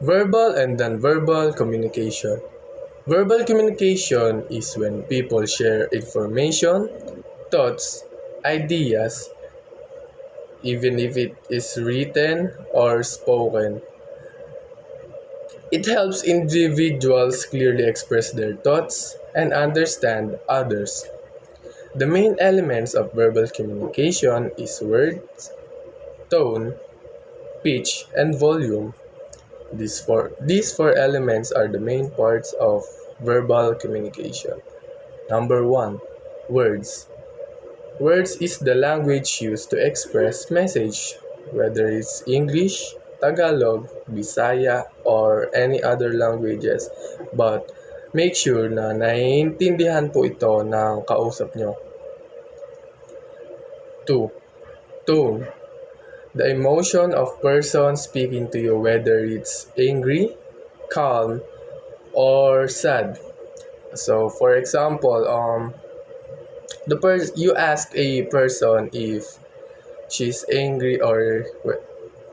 Verbal and nonverbal communication. Verbal communication is when people share information, thoughts, ideas, even if it is written or spoken. It helps individuals clearly express their thoughts and understand others. The main elements of verbal communication is words, tone, pitch, and volume. These four elements are the main parts of verbal communication. Number one, words. Words is the language used to express message, whether it's English, Tagalog, Bisaya, or any other languages. But make sure na naiintindihan po ito ng kausap nyo. 2. Tone. The emotion of person speaking to you, whether it's angry, calm, or sad. So, for example, you ask a person if she's angry or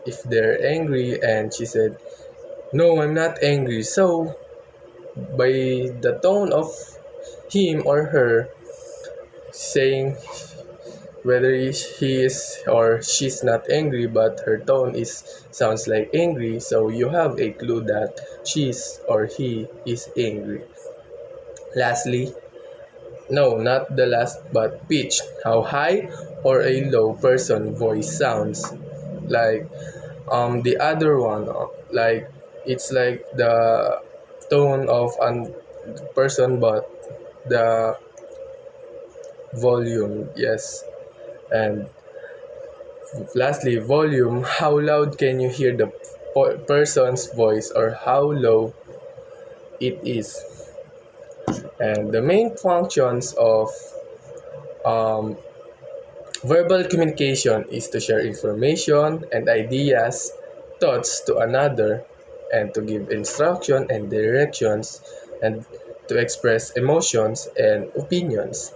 if they're angry, and she said, "No, I'm not angry." So, by the tone of him or her saying whether he is or she's not angry, but her tone is sounds like angry, so you have a clue that she's or he is angry. Lastly, no, not the last, but pitch, how high or a low person voice sounds. Like the other one, like it's like the tone of a person, but the volume, yes. And lastly, volume, how loud can you hear the person's voice or how low it is. And the main functions of um, verbal communication is to share information and ideas, thoughts to another, and to give instruction and directions, and to express emotions and opinions.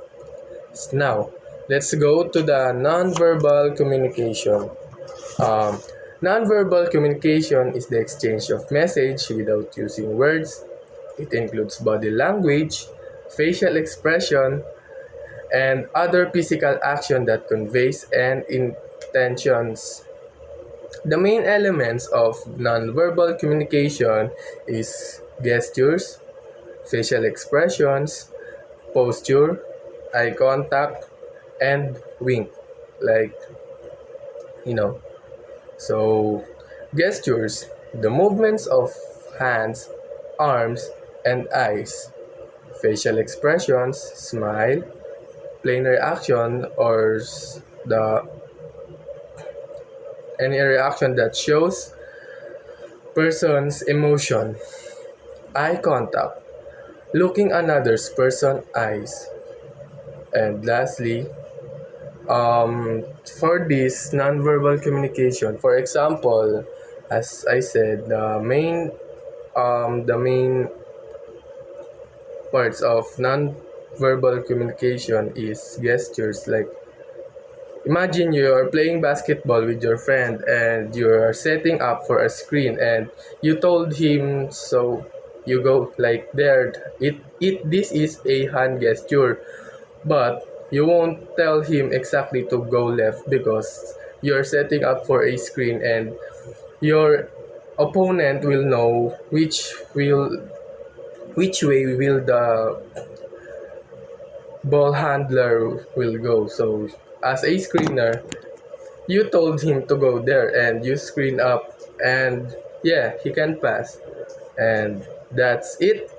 Now, let's go to the nonverbal communication. Um, Nonverbal communication is the exchange of message without using words. It includes body language, facial expression, and other physical action that conveys and intentions. The main elements of nonverbal communication is gestures, facial expressions, posture, eye contact, and wink. Like, you know. So, gestures, the movements of hands, arms, and eyes. Facial expressions, smile, plain reaction, or the any reaction that shows person's emotion. Eye contact, looking another's person eyes. And lastly, for this nonverbal communication, for example, as I said, the main parts of non-verbal communication is gestures. Like, imagine you are playing basketball with your friend and you are setting up for a screen, and you told him, so you go like there. This is a hand gesture, but you won't tell him exactly to go left because you're setting up for a screen, and your opponent will know which way will the ball handler will go. So as a screener, you told him to go there and you screen up, and yeah, he can pass. And that's it.